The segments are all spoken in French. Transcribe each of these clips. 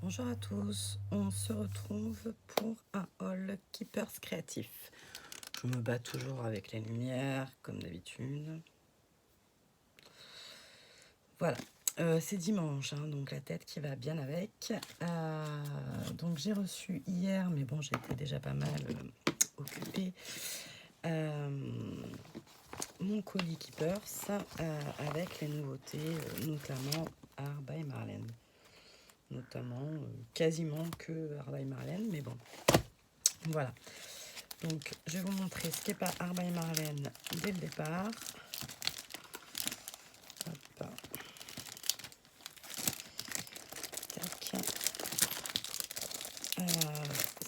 Bonjour à tous, on se retrouve pour un haul Keepers créatif. Je me bats toujours avec les lumières, comme d'habitude. Voilà, c'est dimanche, hein, donc la tête qui va bien avec. Donc j'ai reçu hier, mais bon, j'étais déjà pas mal occupée, mon colis Keepers avec les nouveautés, notamment Art by Marlène. Notamment quasiment que Art by Marlène, mais bon, voilà. Donc je vais vous montrer ce qu'est pas Art by Marlène dès le départ. Hop. Tac.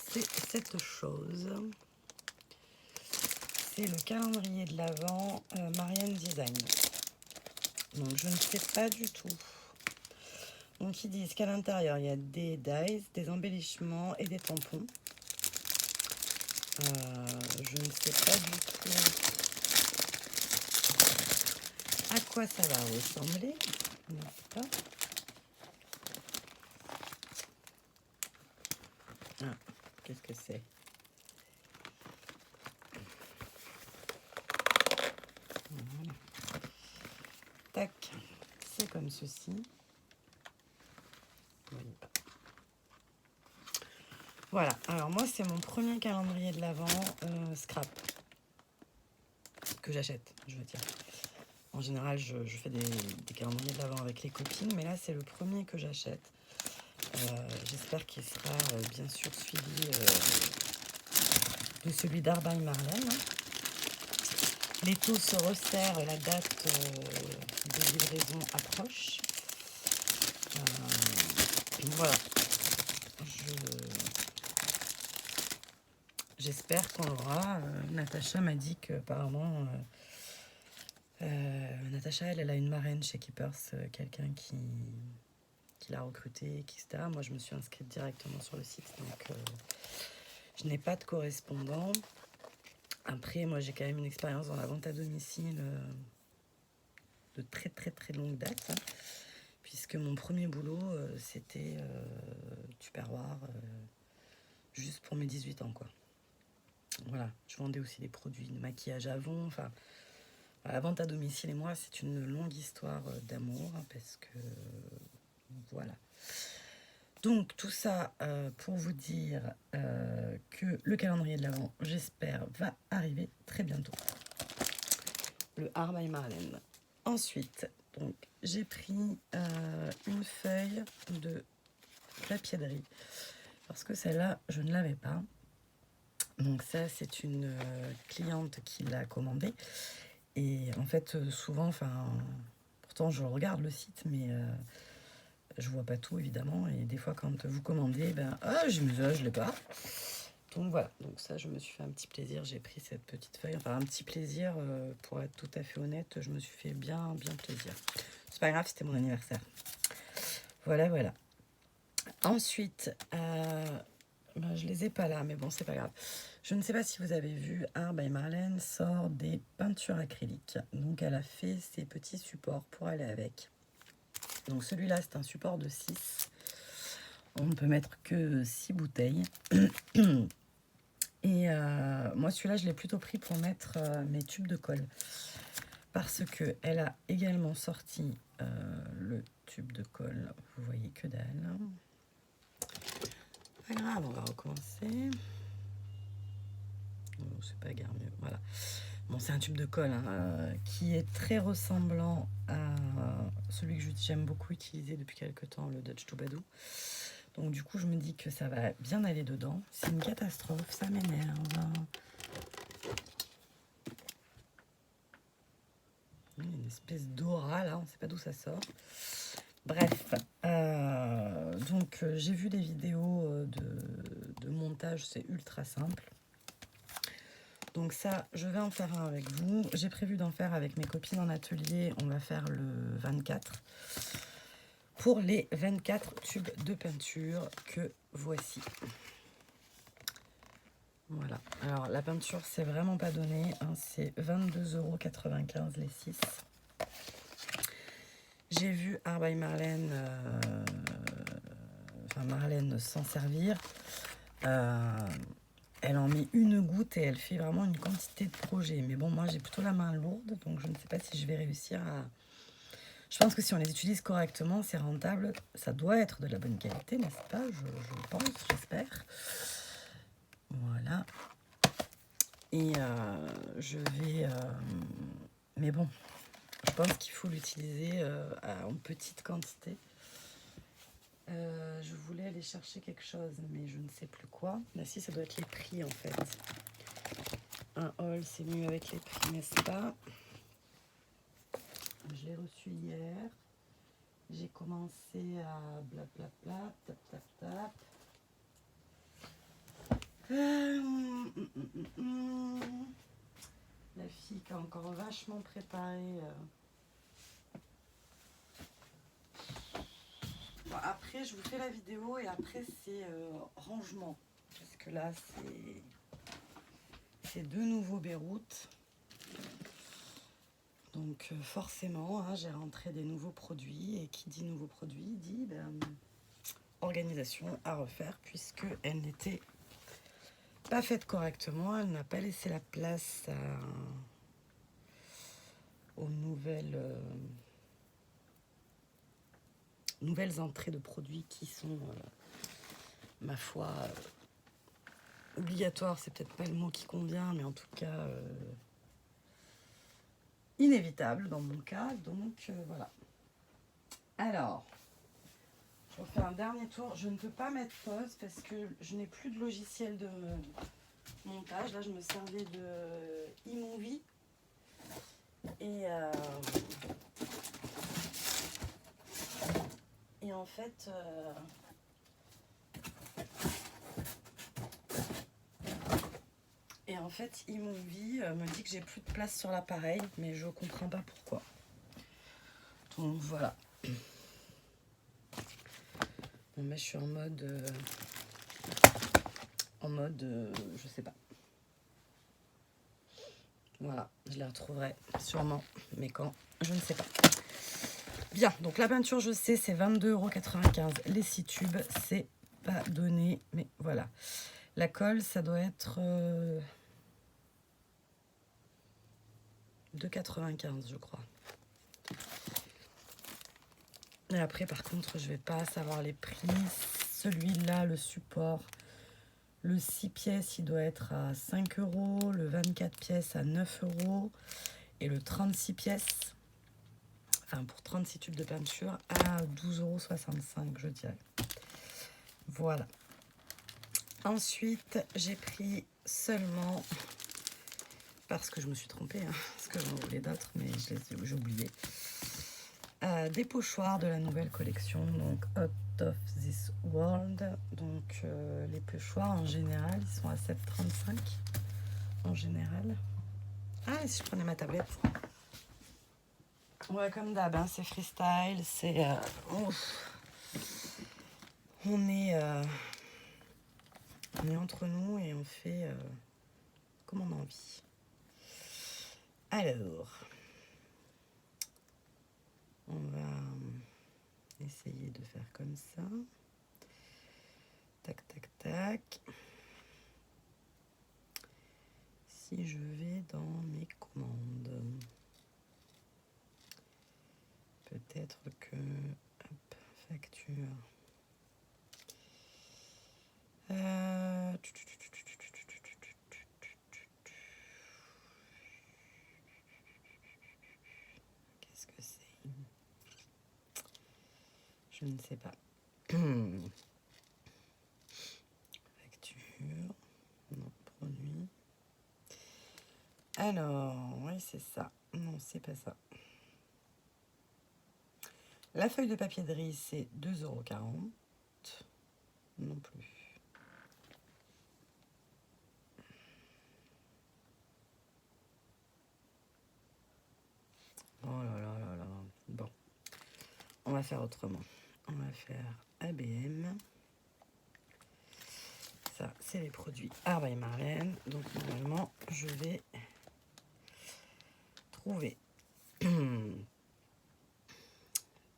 C'est cette chose. C'est le calendrier de l'Avent Marianne Design. Donc je ne sais pas du tout. Donc ils disent qu'à l'intérieur il y a des dies, des embellissements et des tampons. Je ne sais pas du tout à quoi ça va ressembler, n'est-ce pas? Ah, qu'est-ce que c'est? Voilà. Tac, c'est comme ceci. Voilà, alors moi c'est mon premier calendrier de l'Avent scrap que j'achète, je veux dire. En général, je fais des calendriers de l'Avent avec les copines, mais là c'est le premier que j'achète. J'espère qu'il sera bien sûr suivi de celui d'Art by Marlène. Les taux se resserrent et la date de livraison approche. Voilà. J'espère qu'on l'aura. Natacha m'a dit qu'apparemment, Natacha, elle a une marraine chez Keepers, quelqu'un qui l'a recrutée, etc. Moi, je me suis inscrite directement sur le site, donc je n'ai pas de correspondant. Après, moi, j'ai quand même une expérience dans la vente à domicile de très très très longue date, hein, puisque mon premier boulot, c'était Tupperware, juste pour mes 18 ans, quoi. Voilà, je vendais aussi des produits de maquillage Avon. Enfin, la vente à domicile et moi, c'est une longue histoire d'amour, hein, parce que voilà. Donc tout ça pour vous dire que le calendrier de l'Avent, j'espère, va arriver très bientôt. Le Art by Marlène. Ensuite, donc j'ai pris une feuille de clapièderie parce que celle-là, je ne l'avais pas. Donc ça, c'est une cliente qui l'a commandée. Et en fait, souvent, pourtant je regarde le site, mais je vois pas tout évidemment. Et des fois, quand vous commandez, je l'ai pas. Donc voilà, donc ça, je me suis fait un petit plaisir. J'ai pris cette petite feuille, enfin un petit plaisir, pour être tout à fait honnête, je me suis fait bien plaisir. C'est pas grave, c'était mon anniversaire. Voilà, voilà. Ensuite, je les ai pas là, mais bon, c'est pas grave. Je ne sais pas si vous avez vu, Art by Marlène sort des peintures acryliques. Donc elle a fait ses petits supports pour aller avec. Donc celui-là, c'est un support de 6. On ne peut mettre que 6 bouteilles. Et moi, celui-là, je l'ai plutôt pris pour mettre mes tubes de colle. Parce qu'elle a également sorti le tube de colle. Vous voyez que dalle. Pas grave, on va recommencer. Oh, c'est pas grave, voilà. Bon, c'est un tube de colle qui est très ressemblant à celui que j'aime beaucoup utiliser depuis quelques temps, le Dutch Toubadou. Donc du coup, je me dis que ça va bien aller dedans. C'est une catastrophe, ça m'énerve. Une espèce d'aura là, on ne sait pas d'où ça sort. Bref, donc j'ai vu des vidéos de montage, c'est ultra simple. Donc ça, je vais en faire un avec vous. J'ai prévu d'en faire avec mes copines en atelier. On va faire le 24. Pour les 24 tubes de peinture que voici. Voilà. Alors la peinture, c'est vraiment pas donné, hein. C'est 22,95 € les 6. J'ai vu Art by Marlène, viennent s'en servir. Elle en met une goutte et elle fait vraiment une quantité de projets. Mais bon, moi, j'ai plutôt la main lourde, donc je ne sais pas si je vais réussir à... Je pense que si on les utilise correctement, c'est rentable. Ça doit être de la bonne qualité, n'est-ce pas? Je pense, j'espère. Voilà. Et je vais... mais bon, je pense qu'il faut l'utiliser en petite quantité. Je voulais aller chercher quelque chose, mais je ne sais plus quoi. Là, si, ça doit être les prix, en fait. Un haul, c'est mieux avec les prix, n'est-ce pas? Je l'ai reçu hier. J'ai commencé à blablabla, tap, tap, tap. La fille qui a encore vachement préparé... Bon, après, je vous fais la vidéo et après, c'est rangement. Parce que là, c'est de nouveau Beyrouth. Donc, forcément, hein, j'ai rentré des nouveaux produits. Et qui dit nouveaux produits dit organisation à refaire, puisqu'elle n'était pas faite correctement. Elle n'a pas laissé la place aux nouvelles entrées de produits qui sont, ma foi, obligatoires. C'est peut-être pas le mot qui convient, mais en tout cas inévitable dans mon cas. Donc voilà. Alors, je refais un dernier tour. Je ne peux pas mettre pause parce que je n'ai plus de logiciel de montage. Là, je me servais de iMovie. Et en fait, iMovie me dit que j'ai plus de place sur l'appareil, mais je comprends pas pourquoi. Donc voilà. Bon, mais je suis en mode, je sais pas. Voilà, je les retrouverai sûrement, mais quand, je ne sais pas. Bien, donc la peinture, je sais, c'est 22,95 €. Les 6 tubes, c'est pas donné, mais voilà. La colle, ça doit être 2,95 €, je crois. Et après, par contre, je vais pas savoir les prix. Celui-là, le support, le 6 pièces, il doit être à 5 €. Le 24 pièces à 9 €. Et le 36 pièces, enfin pour 36 tubes de peinture, à 12,65 €, je dirais. Voilà. Ensuite, j'ai pris seulement, parce que je me suis trompée, hein, parce que j'en voulais d'autres, mais j'ai oublié, des pochoirs de la nouvelle collection, donc Out of This World. Donc les pochoirs en général, ils sont à 7,35 € en général. Ah, et si je prenais ma tablette? Ouais, comme d'hab, hein, c'est freestyle, c'est... on est entre nous et on fait comme on a envie. Alors, on va essayer de faire comme ça. Tac, tac, tac. Si je vais dans mes commandes, peut-être que... Hop, facture. Qu'est-ce que c'est? Je ne sais pas. Facture. Non, produit. Alors, oui, c'est ça. Non, c'est pas ça. La feuille de papier de riz, c'est 2,40 €. Non plus. Oh là là là là. Bon. On va faire autrement. On va faire ABM. Ça, c'est les produits Arba et Marlène. Donc, normalement, je vais trouver.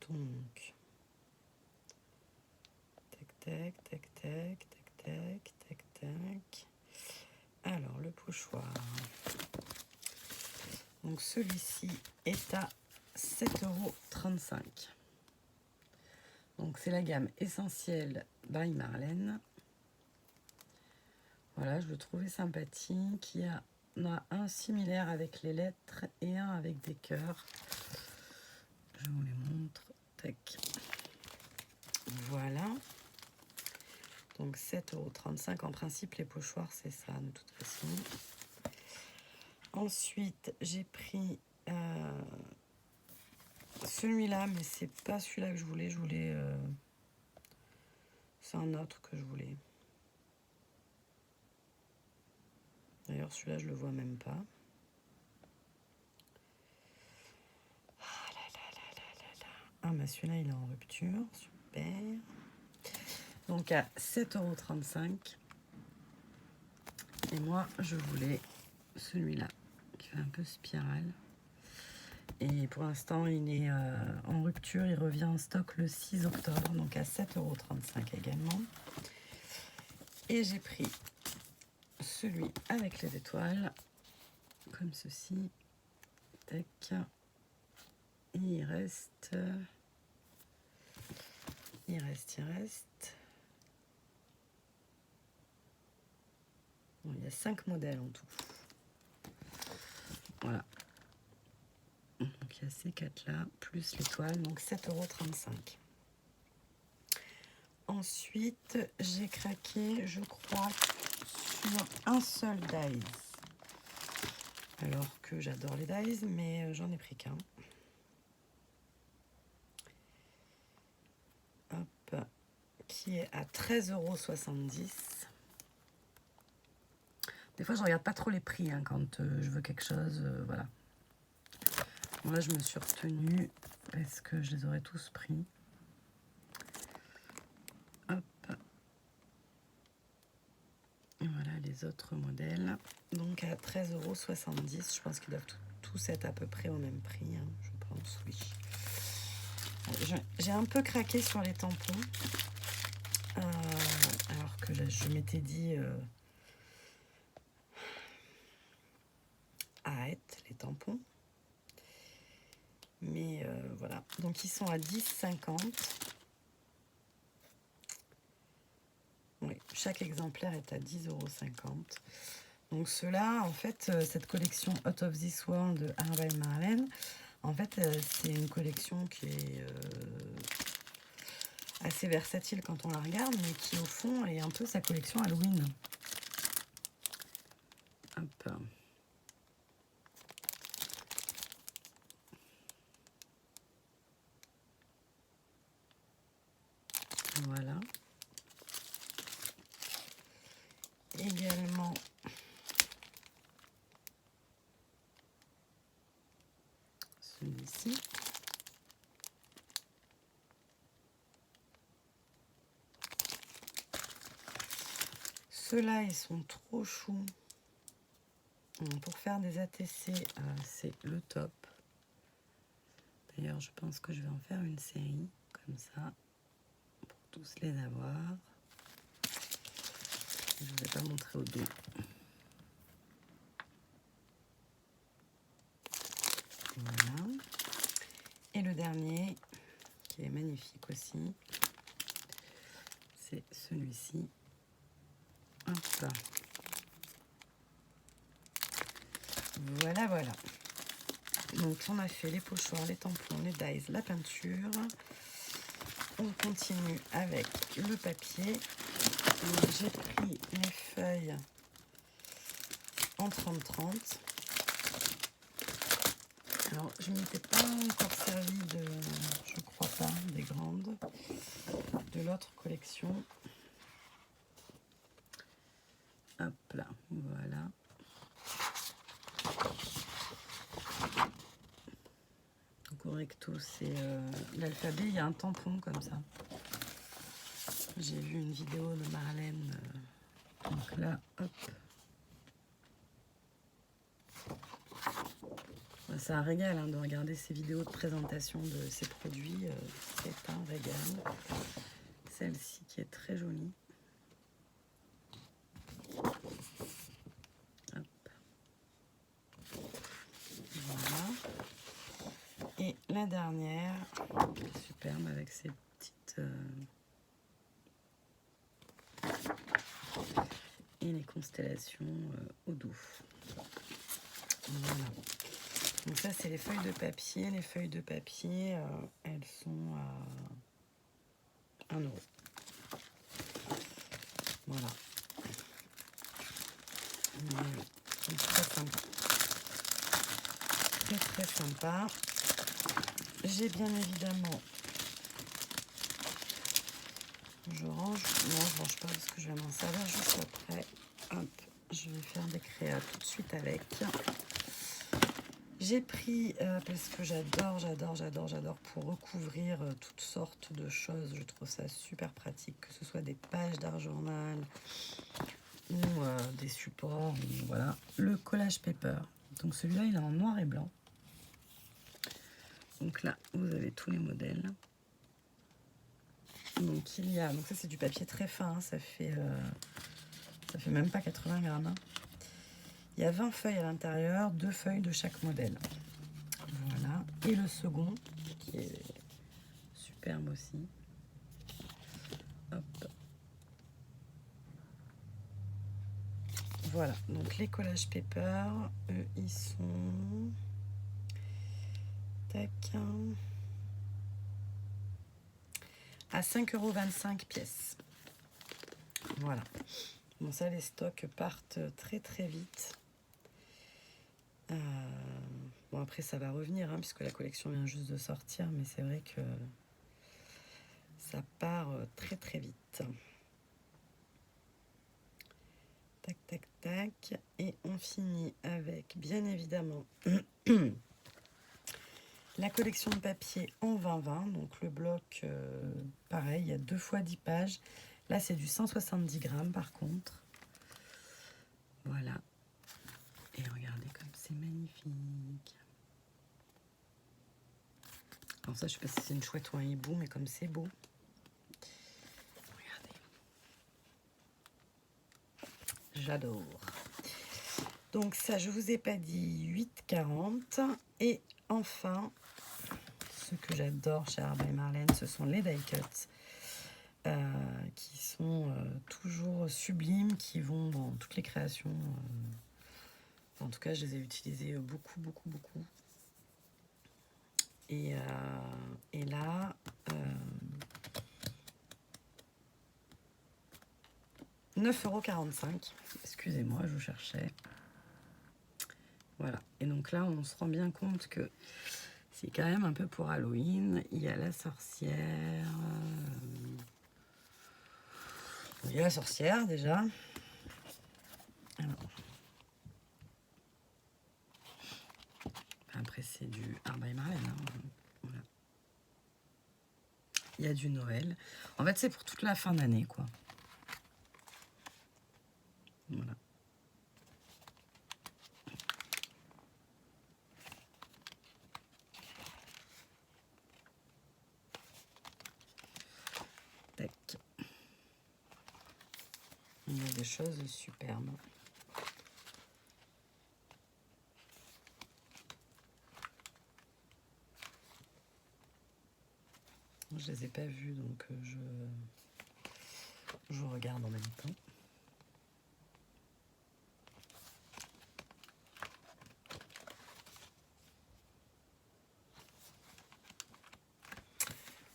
Donc, tac, tac, tac, tac, tac, tac, tac, tac. Alors, le pochoir. Donc, celui-ci est à 7,35 €. Donc, c'est la gamme Essentielle by Marlène. Voilà, je le trouvais sympathique. Il y en a un similaire avec les lettres et un avec des cœurs. Je vous les montre. Tac. Voilà. Donc 7,35 €. En principe, les pochoirs, c'est ça, de toute façon. Ensuite, j'ai pris celui-là, mais c'est pas celui-là que je voulais. C'est un autre que je voulais. D'ailleurs, celui-là, je le vois même pas. Ah là là là là là là. Ah, mais celui-là, il est en rupture. Super. Donc, à 7,35 €. Et moi, je voulais celui-là, qui fait un peu spirale. Et pour l'instant, il est en rupture. Il revient en stock le 6 octobre, donc à 7,35 € également. Et j'ai pris celui avec les étoiles, comme ceci. Tac. Et il reste. Bon, il y a 5 modèles en tout. Voilà. Donc il y a ces 4 là, plus l'étoile, donc 7,35 €. Ensuite, j'ai craqué, je crois, sur un seul dies. Alors que j'adore les dies, mais j'en ai pris qu'un. Hop, qui est à 13,70 €. Des fois, je regarde pas trop les prix hein, quand je veux quelque chose, voilà. Bon, là, je me suis retenue parce que je les aurais tous pris. Hop. Et voilà les autres modèles. Donc à 13,70 €. Je pense qu'ils doivent tous être à peu près au même prix. Hein, je pense, oui. J'ai un peu craqué sur les tampons. Alors que là, je m'étais dit... arrête les tampons. Mais voilà. Donc ils sont à 10,50 €. Oui, chaque exemplaire est à 10,50 €. Donc ceux-là, en fait, cette collection Out of This World de Art by Marlène, en fait, c'est une collection qui est assez versatile quand on la regarde, mais qui au fond est un peu sa collection Halloween. Hop. Voilà. Également celui-ci. Ceux-là, ils sont trop choux. Pour faire des ATC, c'est le top. D'ailleurs, je pense que je vais en faire une série comme ça pour tous les avoir. Je ne vais pas montrer au dos. Voilà. Et le dernier, qui est magnifique aussi, c'est celui-ci. Hop. Voilà, voilà. Donc, on a fait les pochoirs, les tampons, les dies, la peinture. On continue avec le papier. J'ai pris les feuilles en 30-30. Alors, je ne m'étais pas encore servi de, je crois pas, des grandes, de l'autre collection. Hop là, voilà. Donc au recto, c'est l'alphabet, il y a un tampon comme ça. J'ai vu une vidéo de Marlène. Donc là, hop. C'est un régal hein, de regarder ces vidéos de présentation de ces produits. C'est un régal. celle-ci qui est très jolie. Hop. Voilà. Et la dernière, superbe avec ces petites... et les constellations au doux. Voilà. Donc ça, c'est les feuilles de papier. Les feuilles de papier, elles sont à 1 €. Voilà. C'est très sympa. Très très sympa. J'ai bien évidemment... Je range. Non, je range pas parce que je vais m'en servir juste après. Hop, je vais faire des créas tout de suite avec. J'ai pris, parce que j'adore pour recouvrir toutes sortes de choses. Je trouve ça super pratique, que ce soit des pages d'art journal ou des supports. Voilà, le collage paper. Donc celui-là, il est en noir et blanc. Donc là, vous avez tous les modèles. Donc il y a, donc ça c'est du papier très fin, hein, ça fait même pas 80 grammes. Hein. Il y a 20 feuilles à l'intérieur, 2 feuilles de chaque modèle. Voilà. Et le second, qui est superbe aussi. Hop. Voilà. Donc les collages paper, eux, ils sont... Tac. À 5,25 € pièce. Voilà. Bon, ça, les stocks partent très très vite. Bon, après, ça va revenir, hein, puisque la collection vient juste de sortir, mais c'est vrai que ça part très très vite. Tac, tac, tac. Et on finit avec, bien évidemment, la collection de papier en 20-20. Donc le bloc, pareil, il y a 2 fois 10 pages. Là, c'est du 170 grammes par contre. Voilà. Et regardez comme c'est magnifique. Alors ça, je sais pas si c'est une chouette ou un hibou, mais comme c'est beau. Regardez. J'adore. Donc ça, je vous ai pas dit 8,40. Et enfin, ce que j'adore chez Arbor et Marlène, ce sont les die cuts. Qui sont toujours sublimes, qui vont dans toutes les créations. En tout cas, je les ai utilisés beaucoup. Et là, 9,45 €. Excusez-moi, je vous cherchais. Voilà. Et donc là, on se rend bien compte que c'est quand même un peu pour Halloween. Il y a la sorcière. Il y a la sorcière déjà. Alors. Après, c'est du Arbor et Marlène. Hein. Voilà. Il y a du Noël. En fait, c'est pour toute la fin d'année, quoi. Voilà. Tac. Il y a des choses superbes. Je les ai pas vus, donc je regarde en même temps.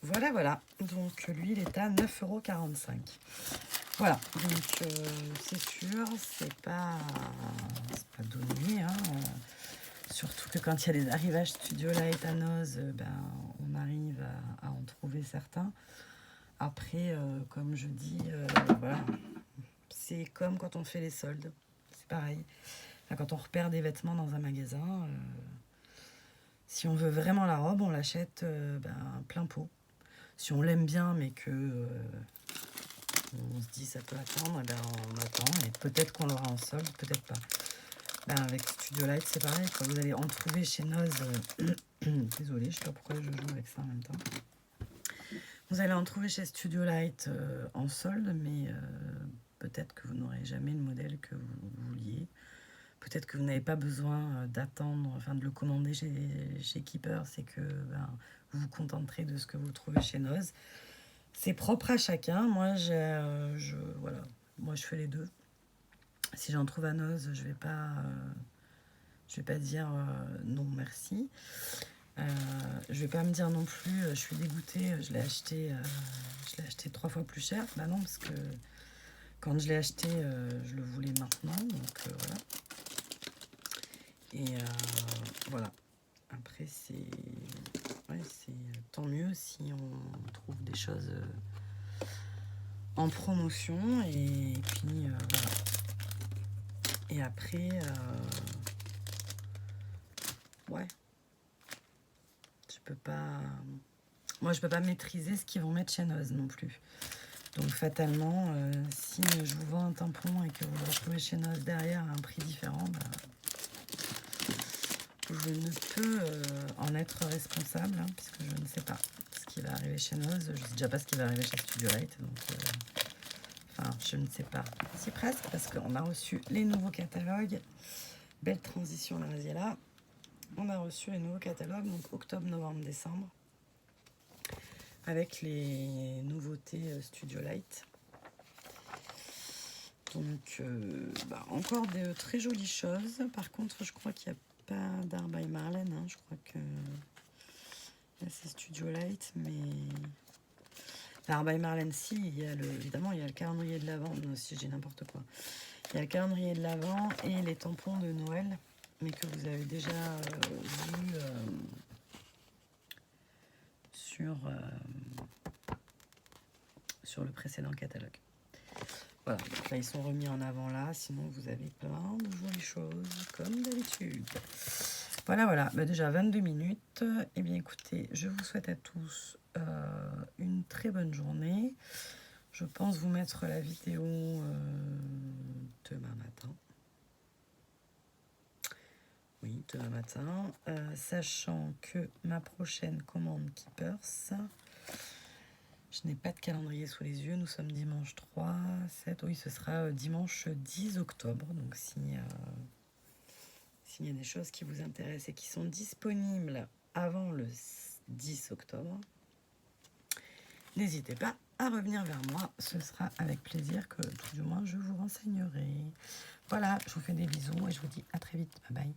Voilà. Donc lui, il est à 9,45 €. Voilà, donc c'est sûr, c'est pas donné. Hein. Surtout que quand il y a des arrivages Studio Light à Noz, on arrive à en trouver certains. Après, comme je dis, voilà, c'est comme quand on fait les soldes, c'est pareil. Enfin, quand on repère des vêtements dans un magasin, si on veut vraiment la robe, on l'achète plein pot. Si on l'aime bien, mais que on se dit ça peut attendre, on attend. Et peut-être qu'on l'aura en solde, peut-être pas. Avec Studio Light, c'est pareil. Quand vous allez en trouver chez Noz, désolée, je sais pas pourquoi je joue avec ça en même temps. Vous allez en trouver chez Studio Light en solde, mais peut-être que vous n'aurez jamais le modèle que vous vouliez. Peut-être que vous n'avez pas besoin d'attendre, enfin de le commander chez Keeper, c'est que ben, vous vous contenterez de ce que vous trouvez chez Noz. C'est propre à chacun. Moi, voilà. Moi, je fais les deux. Si j'en trouve à Noz, je vais pas dire non merci. Je vais pas me dire non plus, je suis dégoûtée, je l'ai acheté 3 fois plus cher. Bah non, parce que quand je l'ai acheté, je le voulais maintenant, donc voilà. Et voilà. Après, c'est tant mieux si on trouve des choses en promotion. Et puis, voilà. Et après, ouais. Moi, je peux pas maîtriser ce qu'ils vont mettre chez Noz non plus. Donc, fatalement, si je vous vends un tampon et que vous le retrouvez chez Noz derrière à un prix différent, bah, je ne peux en être responsable, hein, puisque je ne sais pas ce qui va arriver chez Noz. Je ne sais déjà pas ce qui va arriver chez Studio Light. Donc, enfin, je ne sais pas. Si presque, parce qu'on a reçu les nouveaux catalogues. Belle transition, la Raziella. On a reçu les nouveaux catalogues, donc octobre, novembre, décembre, avec les nouveautés Studio Light. Donc, encore de très jolies choses. Par contre, je crois qu'il n'y a pas d'Art by Marlène. Hein. Je crois que là, c'est Studio Light, mais l'Art by Marlène, si, évidemment, il y a le calendrier de l'Avent. Non, si je dis n'importe quoi. Il y a le calendrier de l'Avent et les tampons de Noël, mais que vous avez déjà vu sur le précédent catalogue. Voilà, donc là ils sont remis en avant là, sinon vous avez plein de jolies choses comme d'habitude. Voilà, déjà 22 minutes. Eh bien écoutez, je vous souhaite à tous une très bonne journée. Je pense vous mettre la vidéo demain matin. Oui, demain matin. Sachant que ma prochaine commande Keepers, je n'ai pas de calendrier sous les yeux. Nous sommes dimanche 3, 7. Oui, ce sera dimanche 10 octobre. Donc, s'il y a des choses qui vous intéressent et qui sont disponibles avant le 10 octobre, n'hésitez pas à revenir vers moi. Ce sera avec plaisir que, tout du moins, je vous renseignerai. Voilà, je vous fais des bisous et je vous dis à très vite. Bye bye.